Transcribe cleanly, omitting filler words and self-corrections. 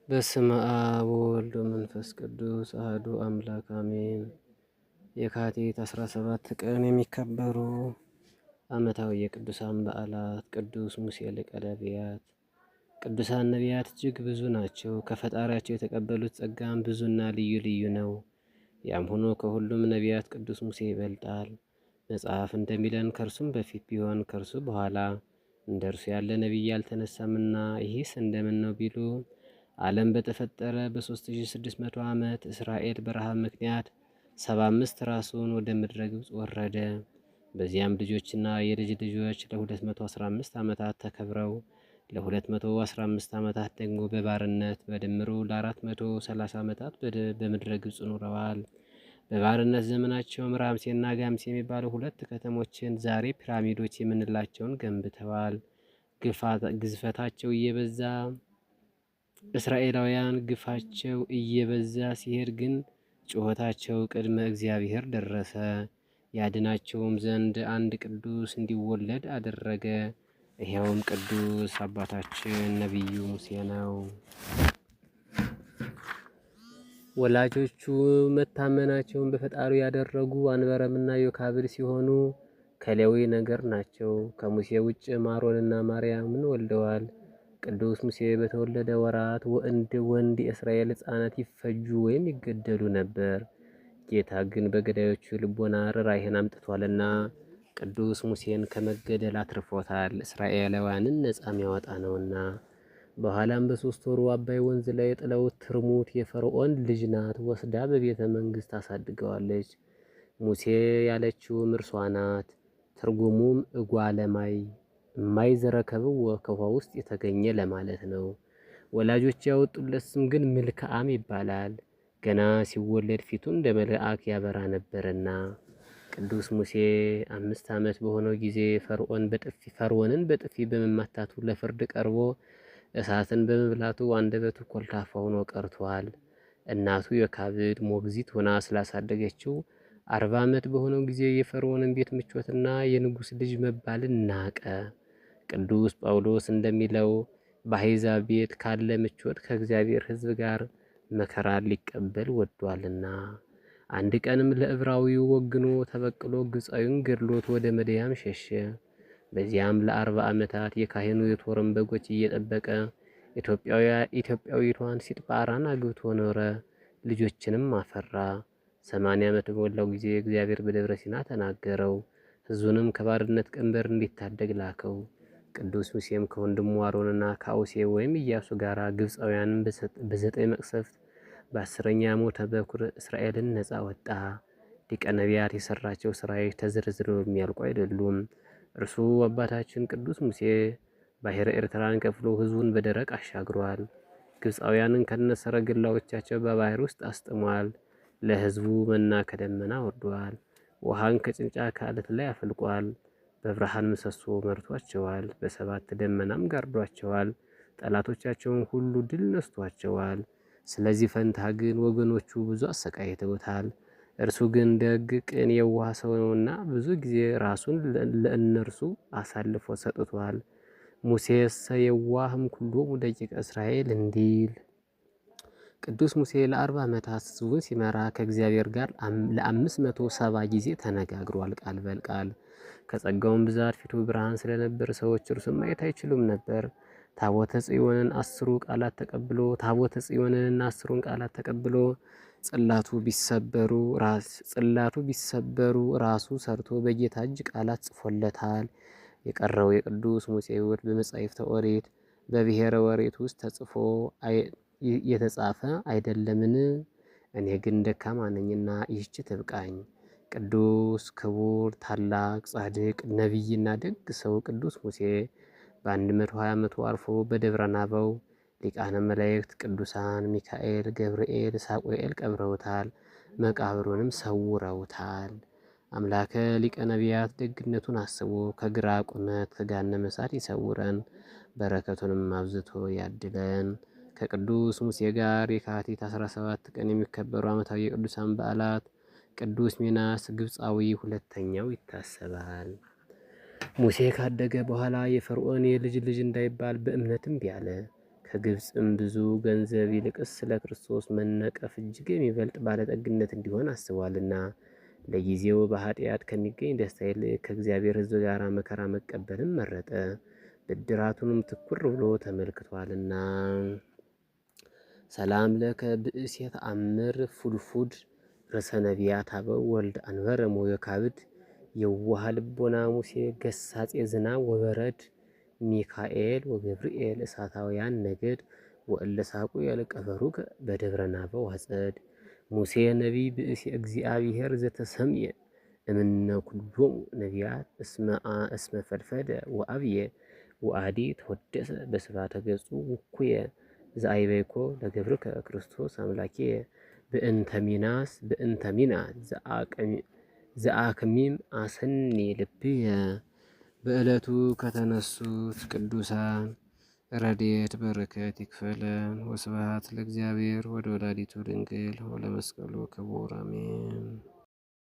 በስመ አብ ወወልድ ወመንፈስ ቅዱስ አሐዱ አምላክ አሜን። የካቲት 17 ቀን የሚከበሩ ዓመታዊ የቅዱሳን በዓላት። ቅዱስ ሙሴ ሊቀ ነቢያት። ቅዱሳን ነቢያት እጅግ ብዙ ናቸው። ከፈጣሪያቸው የተቀበሉት ጸጋም ብዙና ልዩ ልዩ ነው። ያም ሆኖ ከሁሉም ነቢያት ቅዱስ ሙሴ ይበልጣል። መጽሐፍ እንደሚለን ከእርሱም በፊት ቢሆን ከእርሱ በኋላ እንደ እርሱ ያለ ነቢይ አልተነሳምና። ይህስ እንደምን ነው ቢሉ ዓለም በተፈጠረ በ3600 ዓመት እስራኤል በረሃብ ምክንያት 75 ራሱን ወደ ምድረ ግብፅ ወረደ። በዚያም ልጆችና የልጅ ልጆች ለ215 ዓመታት ተከብረው ለ215 ዓመታት ደግሞ በባርነት በድምሩ ለ430 ዓመታት በምድረ ግብፅ ኖረዋል። በባርነት ዘመናቸውም ራምሴና ጋምሴ የሚባሉ ሁለት ከተሞችን ዛሬ ፒራሚዶች የምንላቸውን ገንብተዋል። ግዝፈታቸው እየበዛ እስራኤላውያን ግፋቸው እየበዛ ሲሄድ ግን ጩኸታቸው ቅድመ እግዚአብሔር ደረሰ። ያድናቸውም ዘንድ አንድ ቅዱስ እንዲወለድ አደረገ። ይኸውም ቅዱስ አባታችን ነቢዩ ሙሴ ነው። ወላጆቹ መታመናቸውን በፈጣሪ ያደረጉ አንበረምና ዮካብድ ሲሆኑ ከሌዊ ነገድ ናቸው። ከሙሴ ውጭ አሮንና ማርያምን ወልደዋል። ቅዱስ ሙሴ በተወለደ ወራት ወንድ የእስራኤል ሕፃናት ይፈጁ ወይም ይገደሉ ነበር። ጌታ ግን በገዳዮቹ ልቦና ርኅራኄን አምጥቷልና ቅዱስ ሙሴን ከመገደል አትርፎታል። እስራኤላውያንን ነፃ የሚያወጣ ነውና። በኋላም በ3 ወሩ አባይ ወንዝ ላይ ጥለውት ትርሙት የፈርዖን ልጅ ናት ወስዳ በቤተ መንግሥት አሳድገዋለች። ሙሴ ያለችውም እርሷ ናት። ትርጉሙም እጓለማይ የማይዘረከበው ከውሃ ውስጥ የተገኘ ለማለት ነው። ወላጆች ያወጡለት ስም ግን ምልክዓም ይባላል። ገና ሲወለድ ፊቱ እንደ መልአክ ያበራ ነበርና። ቅዱስ ሙሴ 5 ዓመት በሆነው ጊዜ ፈርዖንን በጥፊ በመማታቱ ለፍርድ ቀርቦ እሳትን በመብላቱ አንደበቱ ኮልታፋ ሆኖ ቀርቷል። እናቱ ዮካብድ ሞግዚት ሆና ስላሳደገችው 40 ዓመት በሆነው ጊዜ የፈርዖንን ቤት ምቾትና የንጉሥ ልጅ መባልን ናቀ። ቅዱስ ጳውሎስ እንደሚለው በአሕዛብ ቤት ካለ ምቾት ከእግዚአብሔር ሕዝብ ጋር መከራን ሊቀበል ወዷልና። አንድ ቀንም ለዕብራዊው ወግኖ ተበቅሎ ግብፃዊውን ገድሎት ወደ መድያም ሸሸ። በዚያም ለ40 ዓመታት የካህኑ የቶርን በጎች እየጠበቀ ኢትዮጵያዊቷን ሲጥጳራን አግብቶ ኖረ። ልጆችንም አፈራ። 80 ዓመት በሞላው ጊዜ እግዚአብሔር በደብረ ሲና ተናገረው። ሕዝቡንም ከባርነት ቀንበር እንዲታደግ ላከው። ቅዱስ ሙሴም ከወንድሙ አሮንና ከአውሴ ወይም ኢያሱ ጋር ግብፃውያንን በ9 መቅሰፍት በ10ኛ ሞተ በኩር እስራኤልን ነፃ ወጣ። ሊቀ ነቢያት የሰራቸው ስራዎች ተዘርዝረው የሚያልቁ አይደሉም። እርሱ አባታችን ቅዱስ ሙሴ ባሕረ ኤርትራን ከፍሎ ሕዝቡን በደረቅ አሻግሯል። ግብፃውያንን ከነሰረገላዎቻቸው በባሕር ውስጥ አስጥሟል። ለሕዝቡ መና ከደመና ወርዷል። ውሃን ከጭንጫ ከአለት ላይ አፈልቋል። በብርሃን ምሰሶ መርቷቸዋል። በ7 ደመናም ጋርዷቸዋል። ጠላቶቻቸውን ሁሉ ድል ነስቷቸዋል። ስለዚህ ፈንታ ግን ወገኖቹ ብዙ አሰቃይተውታል። እርሱ ግን ደግ፣ ቅን፣ የዋህ ሰው ነውና ብዙ ጊዜ ራሱን ለእነርሱ አሳልፎ ሰጥቷል። ሙሴሰ የዋህም ኩሎሙ ደቂቀ እስራኤል እንዲል። ቅዱስ ሙሴ ለ40 ዓመታት ሕዝቡን ሲመራ ከእግዚአብሔር ጋር ለ570 ጊዜ ተነጋግሯል ቃል በቃል። ከጸጋውም ብዛት ፊቱ ብርሃን ስለነበር ሰዎች እርሱን ማየት አይችሉም ነበር። ታቦተ ጽዮንንና 10ሩን ቃላት ተቀብሎ ጽላቱ ቢሰበሩ ራሱ ሰርቶ በጌታ እጅ ቃላት ጽፎለታል። የቀረው የቅዱስ ሙሴ ሕይወት በመጻሕፍተ ኦሪት በብሔረ ወሬት ውስጥ ተጽፎ የተጻፈ አይደለምን? እኔ ግን ደካማ ነኝና ይህች ትብቃኝ። ቅዱስ ክቡር ታላቅ ጻድቅ ነቢይና ደግ ሰው ቅዱስ ሙሴ በ120 ዓመቱ አርፎ በደብረ ናበው ሊቃነ መላእክት ቅዱሳን ሚካኤል፣ ገብርኤል፣ ሳቁኤል ቀብረውታል። መቃብሩንም ሰውረውታል። አምላከ ሊቀ ነቢያት ደግነቱን አስቦ ከግራ ቁመት ከገሃነመ እሳት ይሰውረን፣ በረከቱንም አብዝቶ ያድለን። ከቅዱስ ሙሴ ጋር የካቲት 17 ቀን የሚከበሩ ዓመታዊ የቅዱሳን በዓላት። ቅዱስ ሚናስ ግብፃዊ ሁለተኛው ይታሰባል። ሙሴ ካደገ በኋላ የፈርዖን የልጅ ልጅ እንዳይባል በእምነት እምቢ አለ። ከግብፅም ብዙ ገንዘብ ይልቅስ ስለ ክርስቶስ መነቀፍ እጅግ የሚበልጥ ባለጠግነት እንዲሆን አስቧልና ለጊዜው በኃጢአት ከሚገኝ ደስታ ይልቅ ከእግዚአብሔር ሕዝብ ጋር መከራ መቀበልን መረጠ። ብድራቱንም ትኩር ብሎ ተመልክቷልና። ሰላም ለከ ብእሴ ተአምር ፉድፉድ ርዕሰ ነቢያት አበው ወልድ አንበረ ሞዮካብድ የዋህ ልቦና ሙሴ ገሳጼ ዝናብ ወበረድ ሚካኤል ወገብርኤል እሳታውያን ነገድ ወእለ ሳቁ ያለቀበሩከ በደብረ ናበው አጸድ ሙሴ ነቢይ ብእሴ እግዚአብሔር ዘተሰምየ እምነ ኩሎሙ ነቢያት እስመ ፈልፈደ ወአብየ ወአዲ ተወደሰ በስብሐተ ገጹ ውኩየ ዘአይበይኮ ለገብርከ ክርስቶስ አምላኬ በእንተ ሚናስ ዘአክሚም አሰኒ ልብየ። በዕለቱ ከተነሱት ቅዱሳን ረድኤት በረከት ይክፈለን። ወስብሐት ለእግዚአብሔር ወለወላዲቱ ድንግል ወለመስቀሉ ክቡር አሜን።